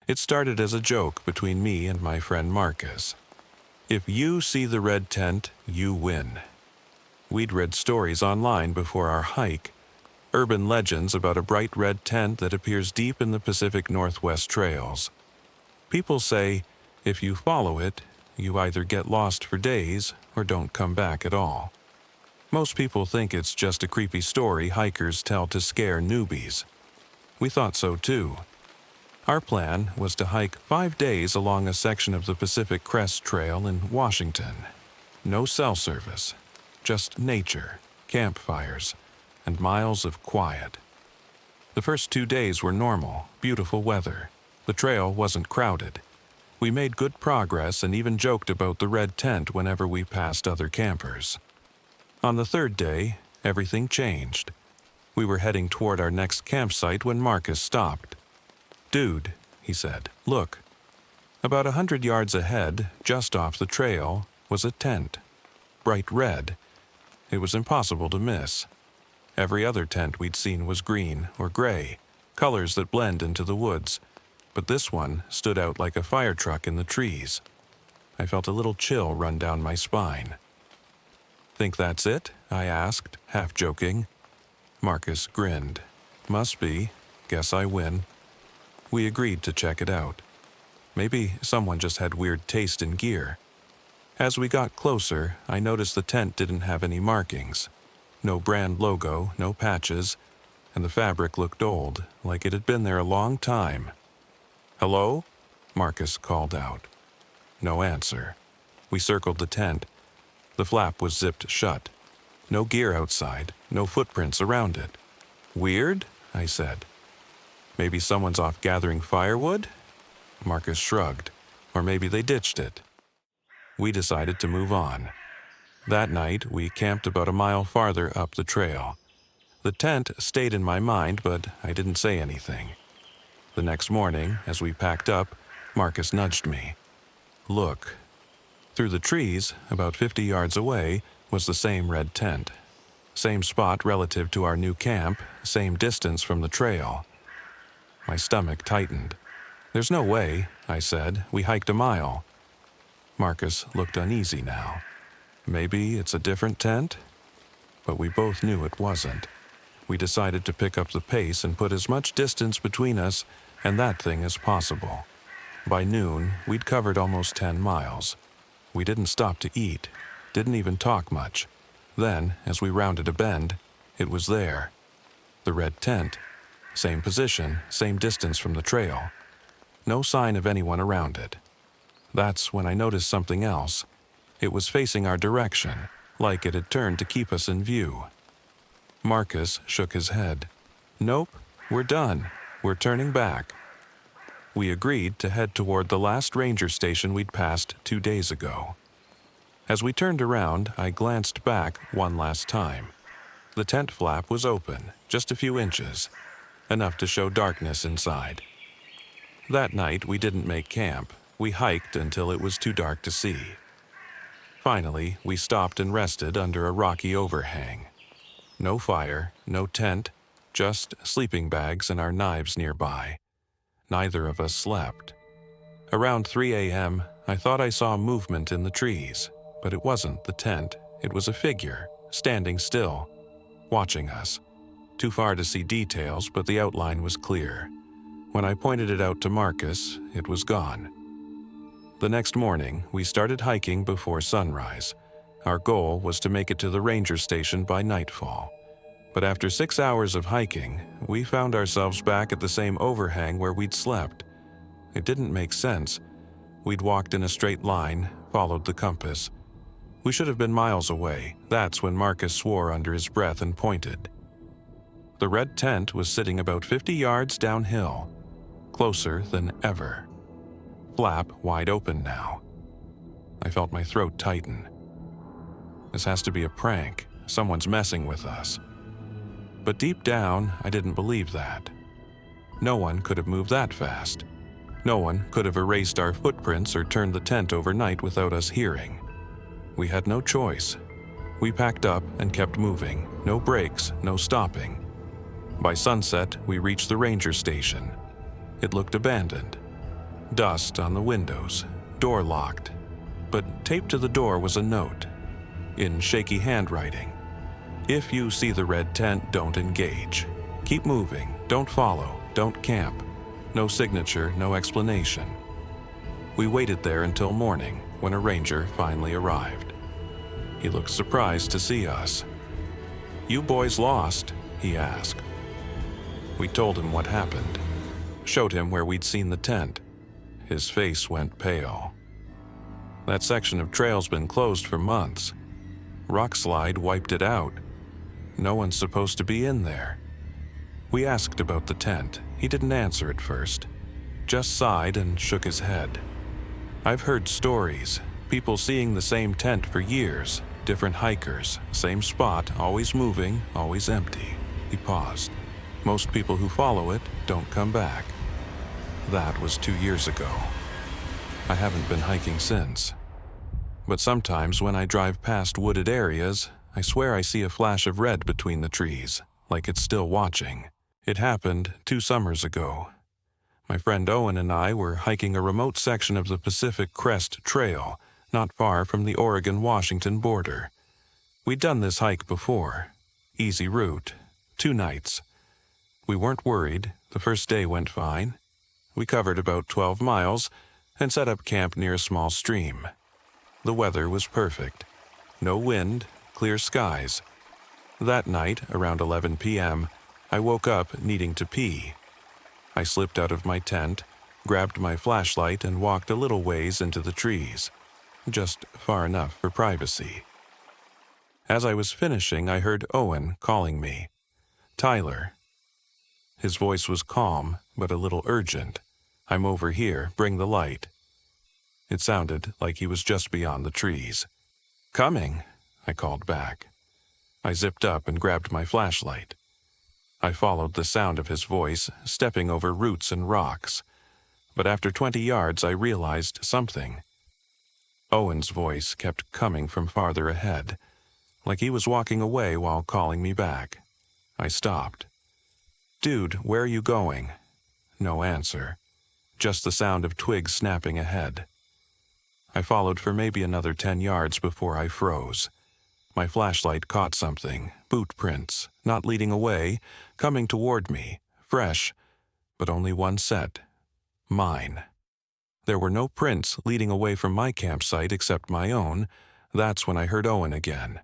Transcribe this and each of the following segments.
It started as a joke between me and my friend Marcus. If you see the red tent, you win. We'd read stories online before our hike, urban legends about a bright red tent that appears deep in the Pacific Northwest trails. People say, if you follow it, you either get lost for days or don't come back at all. Most people think it's just a creepy story hikers tell to scare newbies. We thought so too. Our plan was to hike 5 days along a section of the Pacific Crest Trail in Washington. No cell service, just nature, campfires, and miles of quiet. The first 2 days were normal, beautiful weather. The trail wasn't crowded. We made good progress and even joked about the red tent whenever we passed other campers. On the 3rd day, everything changed. We were heading toward our next campsite when Marcus stopped. "Dude," he said, "look." About 100 yards ahead, just off the trail, was a tent. Bright red. It was impossible to miss. Every other tent we'd seen was green or gray, colors that blend into the woods, but this one stood out like a fire truck in the trees. I felt a little chill run down my spine. "Think that's it?" I asked, half joking. Marcus grinned. "Must be. Guess I win." We agreed to check it out. Maybe someone just had weird taste in gear. As we got closer, I noticed the tent didn't have any markings. No brand logo, no patches, and the fabric looked old, like it had been there a long time. "Hello?" Marcus called out. No answer. We circled the tent. The flap was zipped shut. No gear outside, no footprints around it. "Weird?" I said. "Maybe someone's off gathering firewood?" Marcus shrugged. "Or maybe they ditched it." We decided to move on. That night, we camped about a mile farther up the trail. The tent stayed in my mind, but I didn't say anything. The next morning, as we packed up, Marcus nudged me. "Look." Through the trees, about 50 yards away, was the same red tent. Same spot relative to our new camp, same distance from the trail. My stomach tightened. "There's no way," I said. "We hiked a mile." Marcus looked uneasy now. Maybe it's a different tent? But we both knew it wasn't. We decided to pick up the pace and put as much distance between us and that thing as possible. By noon, we'd covered almost 10 miles. We didn't stop to eat, didn't even talk much. Then, as we rounded a bend, it was there. The red tent. Same position, same distance from the trail. No sign of anyone around it. That's when I noticed something else. It was facing our direction, like it had turned to keep us in view. Marcus shook his head. "Nope, we're done. We're turning back." We agreed to head toward the last ranger station we'd passed 2 days ago. As we turned around, I glanced back one last time. The tent flap was open, just a few inches, enough to show darkness inside. That night, we didn't make camp. We hiked until it was too dark to see. Finally, we stopped and rested under a rocky overhang. No fire, no tent, just sleeping bags and our knives nearby. Neither of us slept. Around 3 a.m., I thought I saw movement in the trees, but it wasn't the tent. It was a figure, standing still, watching us. Too far to see details, but the outline was clear. When I pointed it out to Marcus, it was gone. The next morning, we started hiking before sunrise. Our goal was to make it to the ranger station by nightfall. But after 6 hours of hiking, we found ourselves back at the same overhang where we'd slept. It didn't make sense. We'd walked in a straight line, followed the compass. We should have been miles away. That's when Marcus swore under his breath and pointed. The red tent was sitting about 50 yards downhill, closer than ever. Flap wide open now. I felt my throat tighten. This has to be a prank. Someone's messing with us. But deep down, I didn't believe that. No one could have moved that fast. No one could have erased our footprints or turned the tent overnight without us hearing. We had no choice. We packed up and kept moving. No breaks, no stopping. By sunset, we reached the ranger station. It looked abandoned. Dust on the windows, door locked. But taped to the door was a note, in shaky handwriting. If you see the red tent, don't engage. Keep moving, don't follow, don't camp. No signature, no explanation. We waited there until morning, when a ranger finally arrived. He looked surprised to see us. "You boys lost?" he asked. We told him what happened, showed him where we'd seen the tent. His face went pale. That section of trail's been closed for months. Rockslide wiped it out. No one's supposed to be in there. We asked about the tent. He didn't answer at first, just sighed and shook his head. I've heard stories, people seeing the same tent for years, different hikers, same spot, always moving, always empty. He paused. Most people who follow it don't come back. That was 2 years ago. I haven't been hiking since. But sometimes when I drive past wooded areas, I swear I see a flash of red between the trees, like it's still watching. It happened 2 summers ago. My friend Owen and I were hiking a remote section of the Pacific Crest Trail, not far from the Oregon-Washington border. We'd done this hike before. Easy route, 2 nights. We weren't worried. The first day went fine. We covered about 12 miles and set up camp near a small stream. The weather was perfect. No wind, clear skies. That night, around 11 p.m., I woke up needing to pee. I slipped out of my tent, grabbed my flashlight, and walked a little ways into the trees, just far enough for privacy. As I was finishing, I heard Owen calling me. "Tyler." His voice was calm, but a little urgent. "I'm over here, bring the light." It sounded like he was just beyond the trees. "Coming," I called back. I zipped up and grabbed my flashlight. I followed the sound of his voice, stepping over roots and rocks. But after 20 yards, I realized something. Owen's voice kept coming from farther ahead, like he was walking away while calling me back. I stopped. "Dude, where are you going?" No answer. Just the sound of twigs snapping ahead. I followed for maybe another 10 yards before I froze. My flashlight caught something, boot prints, not leading away, coming toward me, fresh, but only one set. Mine. There were no prints leading away from my campsite except my own. That's when I heard Owen again.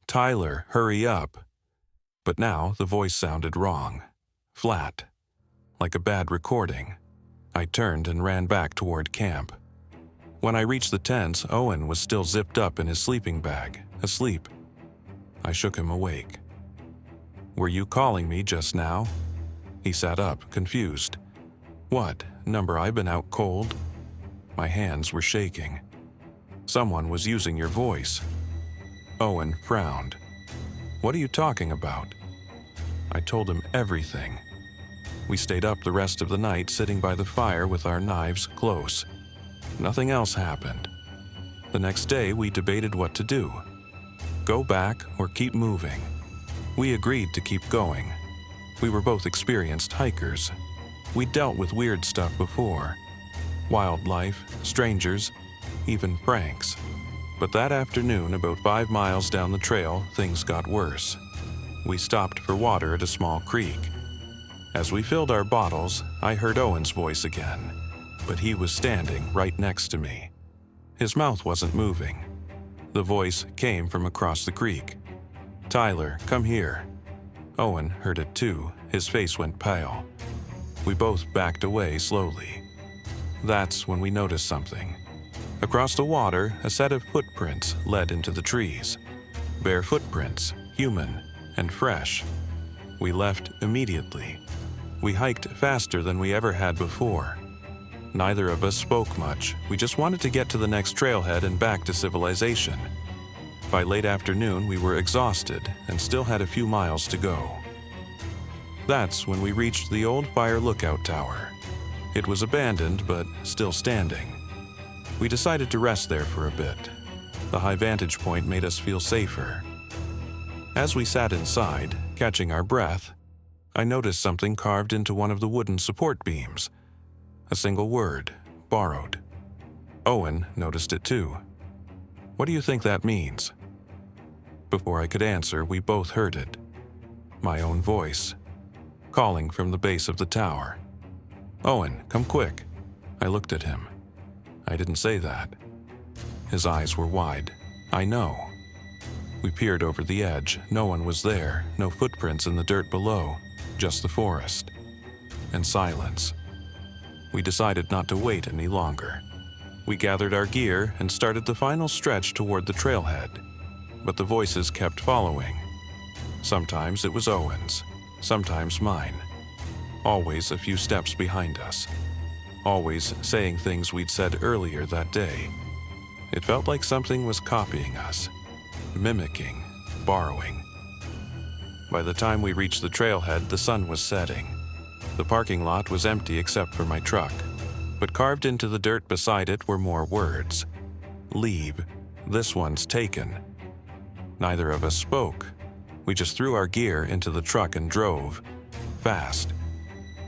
"Tyler, hurry up." But now the voice sounded wrong. Flat. Like a bad recording. I turned and ran back toward camp. When I reached the tents, Owen was still zipped up in his sleeping bag, asleep. I shook him awake. "Were you calling me just now?" He sat up, confused. "What, number I've been out cold?" My hands were shaking. "Someone was using your voice." Owen frowned. "What are you talking about?" I told him everything. We stayed up the rest of the night sitting by the fire with our knives close. Nothing else happened. The next day we debated what to do. Go back or keep moving. We agreed to keep going. We were both experienced hikers. We'd dealt with weird stuff before. Wildlife, strangers, even pranks. But that afternoon, about 5 miles down the trail, things got worse. We stopped for water at a small creek. As we filled our bottles, I heard Owen's voice again, but he was standing right next to me. His mouth wasn't moving. The voice came from across the creek. "Tyler, come here." Owen heard it too. His face went pale. We both backed away slowly. That's when we noticed something. Across the water, a set of footprints led into the trees. Bare footprints, human and fresh. We left immediately. We hiked faster than we ever had before. Neither of us spoke much. We just wanted to get to the next trailhead and back to civilization. By late afternoon, we were exhausted and still had a few miles to go. That's when we reached the old fire lookout tower. It was abandoned, but still standing. We decided to rest there for a bit. The high vantage point made us feel safer. As we sat inside, catching our breath, I noticed something carved into one of the wooden support beams. A single word, borrowed. Owen noticed it too. "What do you think that means?" Before I could answer, we both heard it. My own voice, calling from the base of the tower. "Owen, come quick." I looked at him. I didn't say that. His eyes were wide. "I know." We peered over the edge. No one was there, no footprints in the dirt below, just the forest. And silence. We decided not to wait any longer. We gathered our gear and started the final stretch toward the trailhead. But the voices kept following. Sometimes it was Owen's, sometimes mine. Always a few steps behind us. Always saying things we'd said earlier that day. It felt like something was copying us, mimicking, borrowing. By the time we reached the trailhead, the sun was setting. The parking lot was empty except for my truck, but carved into the dirt beside it were more words. "Leave. This one's taken." Neither of us spoke. We just threw our gear into the truck and drove. Fast.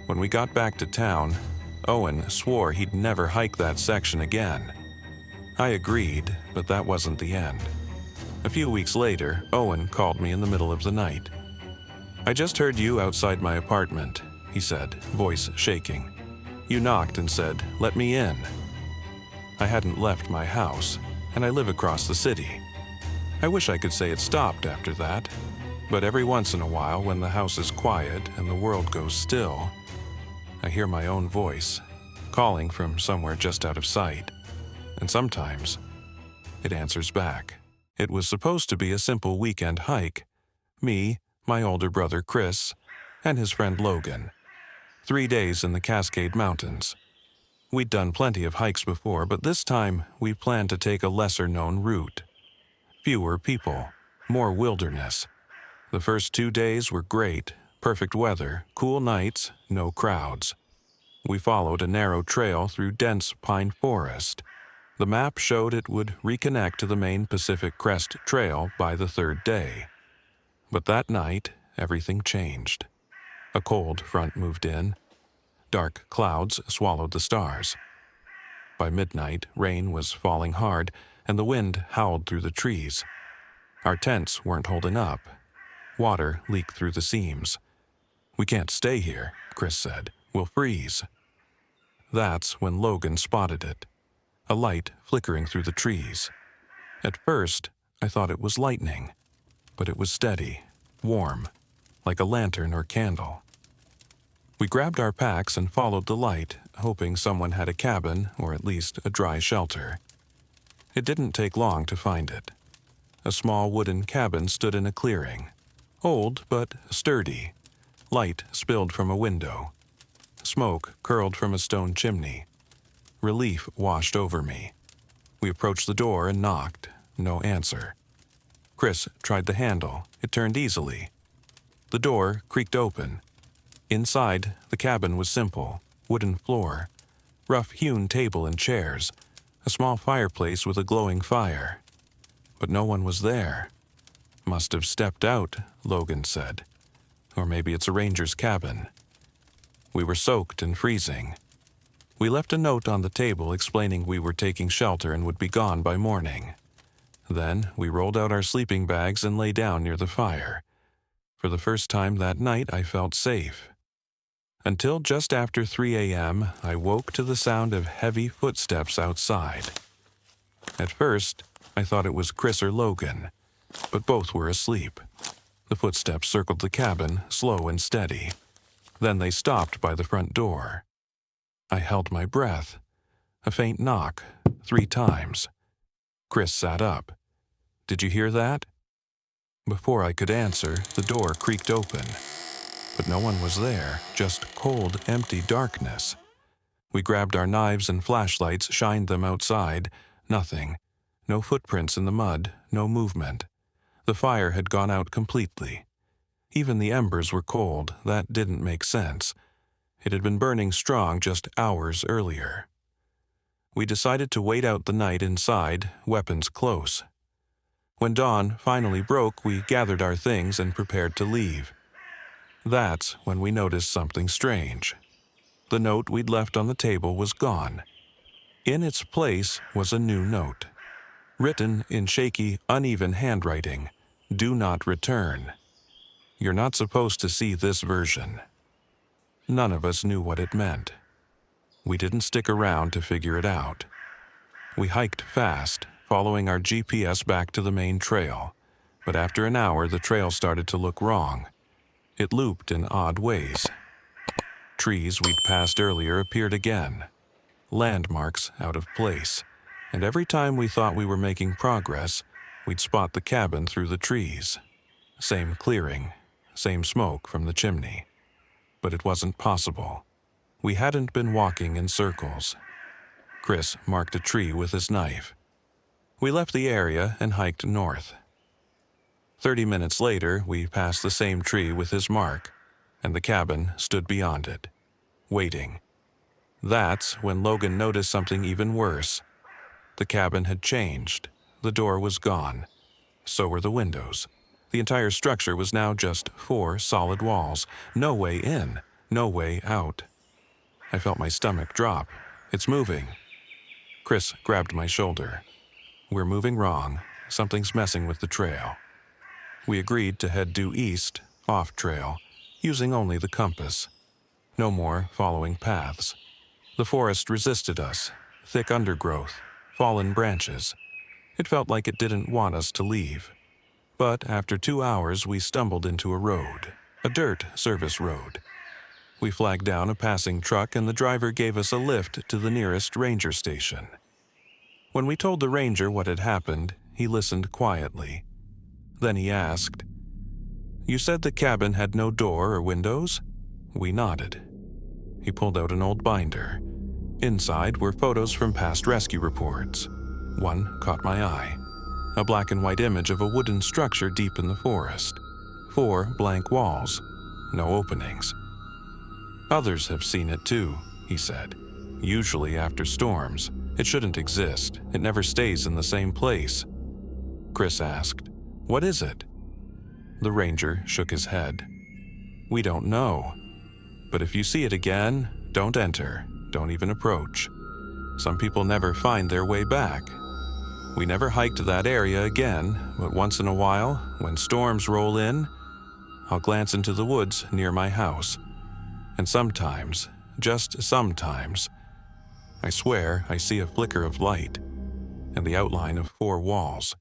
When we got back to town, Owen swore he'd never hike that section again. I agreed, but that wasn't the end. A few weeks later, Owen called me in the middle of the night. "I just heard you outside my apartment," he said, voice shaking. "You knocked and said, 'Let me in.'" I hadn't left my house, and I live across the city. I wish I could say it stopped after that, but every once in a while when the house is quiet and the world goes still, I hear my own voice, calling from somewhere just out of sight. And sometimes it answers back. It was supposed to be a simple weekend hike. Me, my older brother Chris, and his friend Logan. 3 days in the Cascade Mountains. We'd done plenty of hikes before, but this time we planned to take a lesser-known route. Fewer people, more wilderness. The first 2 days were great, perfect weather, cool nights, no crowds. We followed a narrow trail through dense pine forest. The map showed it would reconnect to the main Pacific Crest Trail by the 3rd day. But that night, everything changed. A cold front moved in. Dark clouds swallowed the stars. By midnight, rain was falling hard, and the wind howled through the trees. Our tents weren't holding up. Water leaked through the seams. "We can't stay here," Chris said. "We'll freeze." That's when Logan spotted it. A light flickering through the trees. At first, I thought it was lightning, but it was steady, warm, like a lantern or candle. We grabbed our packs and followed the light, hoping someone had a cabin or at least a dry shelter. It didn't take long to find it. A small wooden cabin stood in a clearing. Old, but sturdy. Light spilled from a window. Smoke curled from a stone chimney. Relief washed over me. We approached the door and knocked. No answer. Chris tried the handle. It turned easily. The door creaked open. Inside, the cabin was simple. Wooden floor. Rough-hewn table and chairs. A small fireplace with a glowing fire. But no one was there. "Must have stepped out," Logan said. "Or maybe it's a ranger's cabin." We were soaked and freezing. We left a note on the table explaining we were taking shelter and would be gone by morning. Then we rolled out our sleeping bags and lay down near the fire. For the first time that night, I felt safe. Until just after 3 a.m., I woke to the sound of heavy footsteps outside. At first, I thought it was Chris or Logan, but both were asleep. The footsteps circled the cabin, slow and steady. Then they stopped by the front door. I held my breath. A faint knock, 3 times. Chris sat up. "Did you hear that?" Before I could answer, the door creaked open. But no one was there, just cold, empty darkness. We grabbed our knives and flashlights, shined them outside. Nothing. No footprints in the mud, no movement. The fire had gone out completely. Even the embers were cold. That didn't make sense. It had been burning strong just hours earlier. We decided to wait out the night inside, weapons close. When dawn finally broke, we gathered our things and prepared to leave. That's when we noticed something strange. The note we'd left on the table was gone. In its place was a new note, written in shaky, uneven handwriting. Do not return. You're not supposed to see this version. None of us knew what it meant. We didn't stick around to figure it out. We hiked fast, following our GPS back to the main trail. But after an hour, the trail started to look wrong. It looped in odd ways. Trees we'd passed earlier appeared again. Landmarks out of place. And every time we thought we were making progress, we'd spot the cabin through the trees. Same clearing, same smoke from the chimney. But it wasn't possible. We hadn't been walking in circles. Chris marked a tree with his knife. We left the area and hiked north. 30 minutes later, we passed the same tree with his mark, and the cabin stood beyond it, waiting. That's when Logan noticed something even worse. The cabin had changed. The door was gone. So were the windows. The entire structure was now just 4 solid walls. No way in, no way out. I felt my stomach drop. It's moving. Chris grabbed my shoulder. We're moving wrong. Something's messing with the trail. We agreed to head due east, off trail, using only the compass. No more following paths. The forest resisted us. Thick undergrowth, fallen branches. It felt like it didn't want us to leave. But after 2 hours, we stumbled into a road, a dirt service road. We flagged down a passing truck and the driver gave us a lift to the nearest ranger station. When we told the ranger what had happened, he listened quietly. Then he asked, "You said the cabin had no door or windows?" We nodded. He pulled out an old binder. Inside were photos from past rescue reports. One caught my eye. A black and white image of a wooden structure deep in the forest. 4 blank walls. No openings. "Others have seen it too," he said. "Usually after storms. It shouldn't exist. It never stays in the same place." Chris asked, "What is it?" The ranger shook his head. "We don't know. But if you see it again, don't enter. Don't even approach. Some people never find their way back. We never hiked that area again, but once in a while, when storms roll in, I'll glance into the woods near my house. And sometimes, just sometimes, I swear I see a flicker of light and the outline of 4 walls.